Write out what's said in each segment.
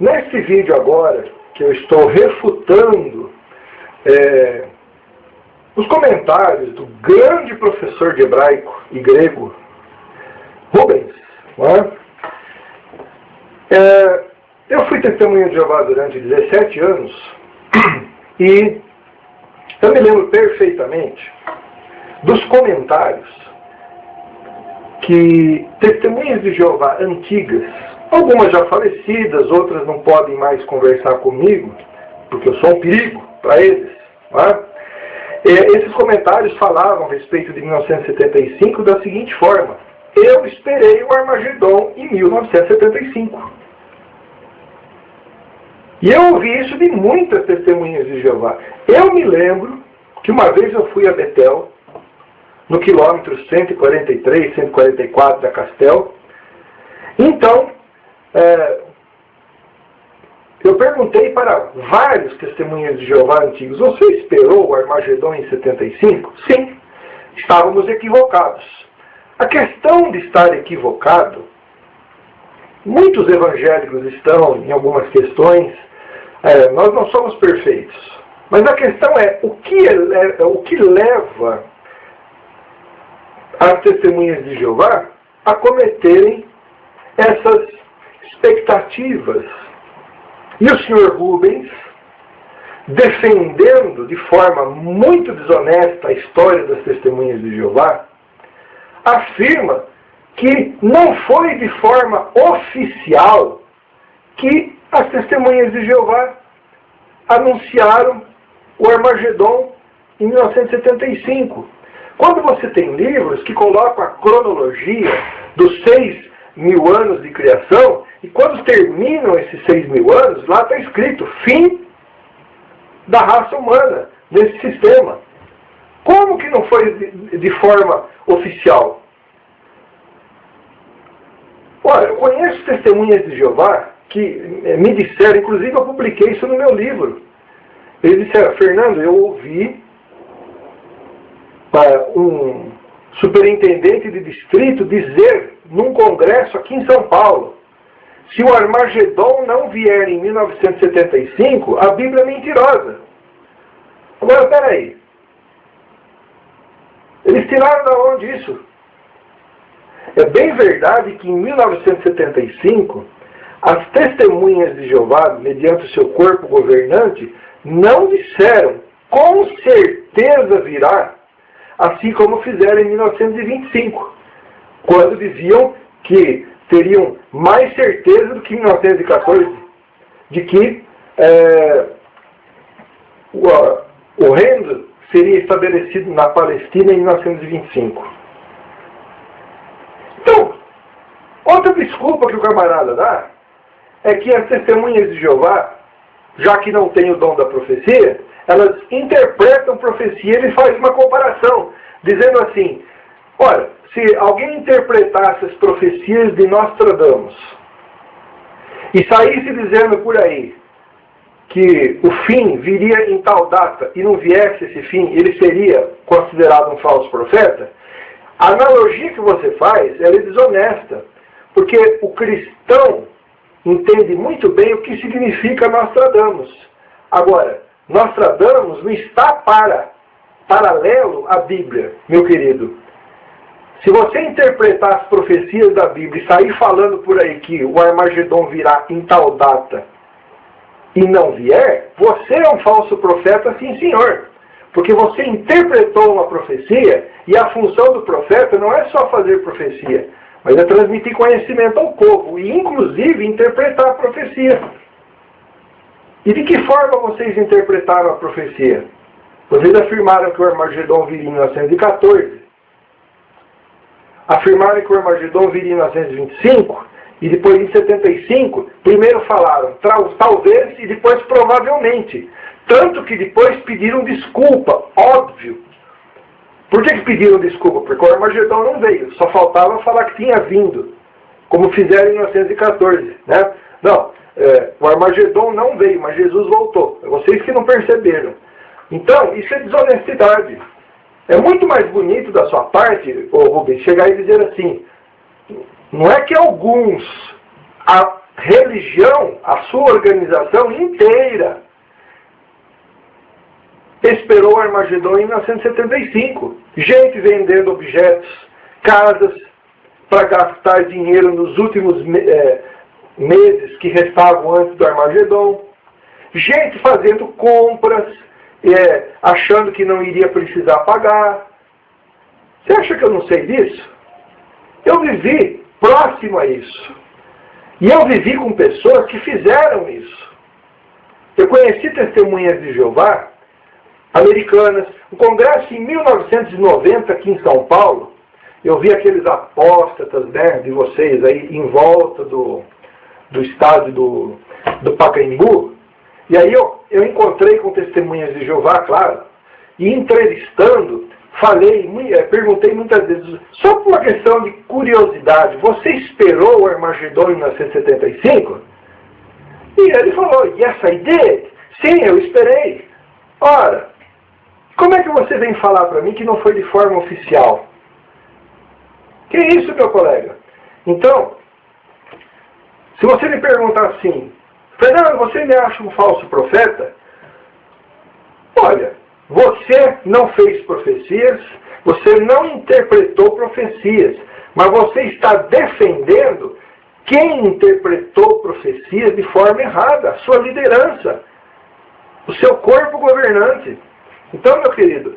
Nesse vídeo agora, que eu estou refutando os comentários do grande professor de hebraico e grego, Rubens, não é? Eu fui testemunha de Jeová durante 17 anos e eu me lembro perfeitamente dos comentários que testemunhas de Jeová antigas, algumas já falecidas, outras não podem mais conversar comigo, porque eu sou um perigo para eles. Não é? Esses comentários falavam a respeito de 1975 da seguinte forma: eu esperei o Armagedon em 1975. E eu ouvi isso de muitas testemunhas de Jeová. Eu me lembro que uma vez eu fui a Betel, no quilômetro 143, 144 da Castel. Então, eu perguntei para vários testemunhas de Jeová antigos: você esperou o Armagedon em 75? Sim, estávamos equivocados. A questão de estar equivocado, muitos evangélicos estão em algumas questões, nós não somos perfeitos. Mas a questão é o que leva as testemunhas de Jeová a cometerem essas expectativas. E o Sr. Rubens, defendendo de forma muito desonesta a história das testemunhas de Jeová, afirma que não foi de forma oficial que as testemunhas de Jeová anunciaram o Armagedon em 1975. Quando você tem livros que colocam a cronologia dos 6.000 anos de criação, e quando terminam esses 6.000 anos, lá está escrito fim da raça humana nesse sistema. Como que não foi de forma oficial? Olha, eu conheço testemunhas de Jeová que me disseram, inclusive eu publiquei isso no meu livro. Eles disseram: Fernando, eu ouvi um superintendente de distrito dizer num congresso aqui em São Paulo: se o Armagedon não vier em 1975, a Bíblia é mentirosa. Agora, peraí. Eles tiraram da onde isso? É bem verdade que em 1975, as testemunhas de Jeová, mediante o seu corpo governante, não disseram com certeza virá, assim como fizeram em 1925, quando diziam que teriam mais certeza do que em 1914, de que o reino seria estabelecido na Palestina em 1925. Então, outra desculpa que o camarada dá é que as testemunhas de Jeová, já que não têm o dom da profecia, elas interpretam profecia. Ele faz uma comparação, dizendo assim: olha, se alguém interpretasse as profecias de Nostradamus e saísse dizendo por aí que o fim viria em tal data e não viesse esse fim, ele seria considerado um falso profeta. A analogia que você faz, ela é desonesta, porque o cristão entende muito bem o que significa Nostradamus. Agora, Nostradamus não está paralelo à Bíblia, meu querido. Se você interpretar as profecias da Bíblia e sair falando por aí que o Armagedon virá em tal data e não vier, você é um falso profeta, sim senhor. Porque você interpretou uma profecia, e a função do profeta não é só fazer profecia, mas é transmitir conhecimento ao povo, e inclusive interpretar a profecia. E de que forma vocês interpretaram a profecia? Vocês afirmaram que o Armagedon viria em 1914, afirmaram que o Armagedon viria em 1925, e depois em 75, primeiro falaram talvez e depois provavelmente. Tanto que depois pediram desculpa, óbvio. Por que pediram desculpa? Porque o Armagedon não veio, só faltava falar que tinha vindo, como fizeram em 1914. Né? Não, o Armagedon não veio, mas Jesus voltou. É vocês que não perceberam. Então, isso é desonestidade. É muito mais bonito da sua parte, Rubens, chegar e dizer assim: não é que alguns religião, a sua organização inteira, esperou o Armagedon em 1975. Gente vendendo objetos, casas, para gastar dinheiro nos últimos meses que restavam antes do Armagedon. Gente fazendo compras, achando que não iria precisar pagar. Você acha que eu não sei disso? Eu vivi próximo a isso. E eu vivi com pessoas que fizeram isso. Eu conheci testemunhas de Jeová americanas. Um congresso em 1990 aqui em São Paulo, eu vi aqueles apóstatas, né, de vocês aí em volta do estádio do Pacaembu. E aí eu encontrei com testemunhas de Jeová, claro, e entrevistando, perguntei muitas vezes, só por uma questão de curiosidade, você esperou o Armagedon em 1975? E ele falou, yes I did. Sim, eu esperei. Ora, como é que você vem falar para mim que não foi de forma oficial? Que isso, meu colega? Então, se você me perguntar assim, Fernando, você me acha um falso profeta? Olha, você não fez profecias, você não interpretou profecias, mas você está defendendo quem interpretou profecias de forma errada, a sua liderança, o seu corpo governante. Então, meu querido,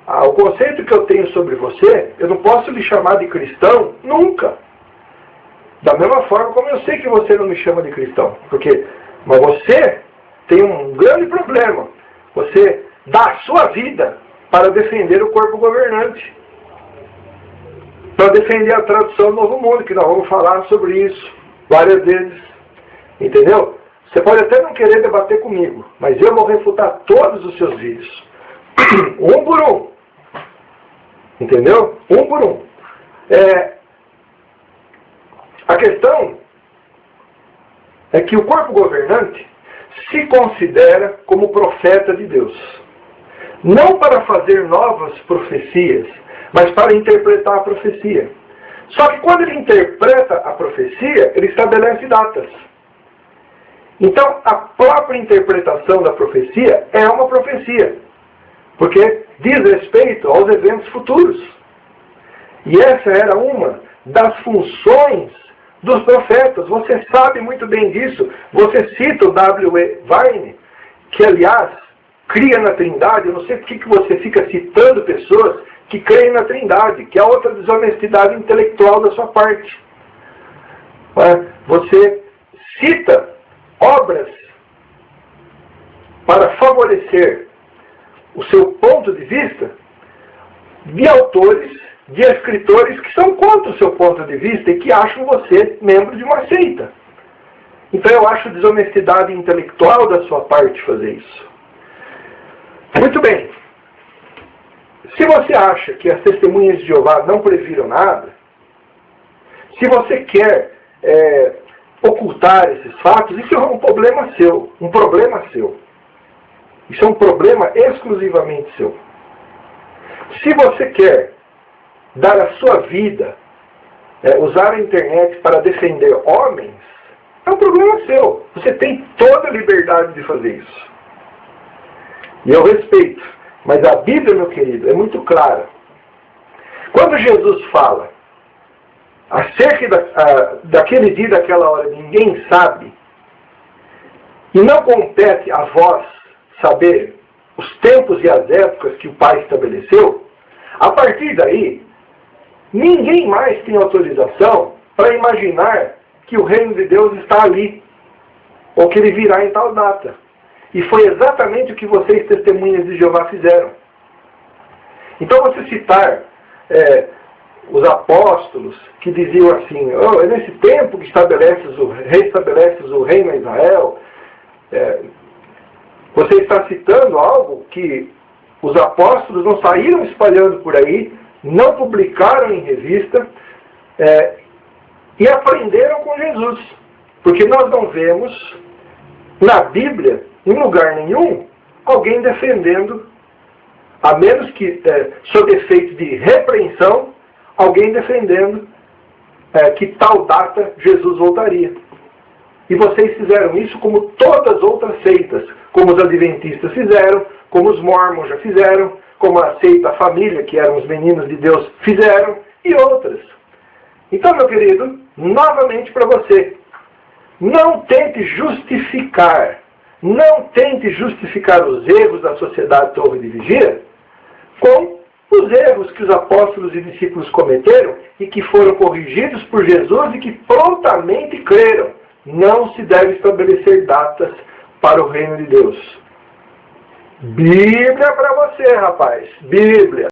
o conceito que eu tenho sobre você, eu não posso lhe chamar de cristão nunca. Da mesma forma como eu sei que você não me chama de cristão. Mas você tem um grande problema. Você dá a sua vida para defender o corpo governante. Para defender a tradução do Novo Mundo, que nós vamos falar sobre isso várias vezes. Entendeu? Você pode até não querer debater comigo, mas eu vou refutar todos os seus vídeos. Um por um. Entendeu? Um por um. A questão é que o corpo governante se considera como profeta de Deus. Não para fazer novas profecias, mas para interpretar a profecia. Só que quando ele interpreta a profecia, ele estabelece datas. Então, a própria interpretação da profecia é uma profecia, porque diz respeito aos eventos futuros. E essa era uma das funções dos profetas. Você sabe muito bem disso. Você cita o W.E. Vine, que, aliás, cria na Trindade. Eu não sei por que você fica citando pessoas que creem na Trindade, que é outra desonestidade intelectual da sua parte. Você cita obras para favorecer o seu ponto de vista de autores, de escritores que são contra o seu ponto de vista e que acham você membro de uma seita. Então eu acho desonestidade intelectual da sua parte fazer isso. Muito bem. Se você acha que as testemunhas de Jeová não previram nada, se você quer ocultar esses fatos, isso é um problema seu. Um problema seu. Isso é um problema exclusivamente seu. Se você quer dar a sua vida, usar a internet para defender homens, é um problema seu. Você tem toda a liberdade de fazer isso. E eu respeito. Mas a Bíblia, meu querido, é muito clara. Quando Jesus fala acerca daquele dia, daquela hora, ninguém sabe, e não compete a vós saber os tempos e as épocas que o Pai estabeleceu, a partir daí, ninguém mais tem autorização para imaginar que o reino de Deus está ali, ou que ele virá em tal data. E foi exatamente o que vocês, testemunhas de Jeová, fizeram. Então você citar os apóstolos que diziam assim, é nesse tempo que reestabeleces o reino a Israel, você está citando algo que os apóstolos não saíram espalhando por aí, não publicaram em revista, e aprenderam com Jesus. Porque nós não vemos na Bíblia, em lugar nenhum, alguém defendendo, a menos que, sob efeito de repreensão, alguém defendendo que tal data Jesus voltaria. E vocês fizeram isso como todas as outras seitas, como os adventistas fizeram, como os mormons já fizeram, como a seita família, que eram os meninos de Deus, fizeram, e outras. Então, meu querido, novamente para você, não tente justificar os erros da sociedade Torre de Vigia com os erros que os apóstolos e discípulos cometeram e que foram corrigidos por Jesus e que prontamente creram. Não se deve estabelecer datas para o reino de Deus. Bíblia para você, rapaz. Bíblia.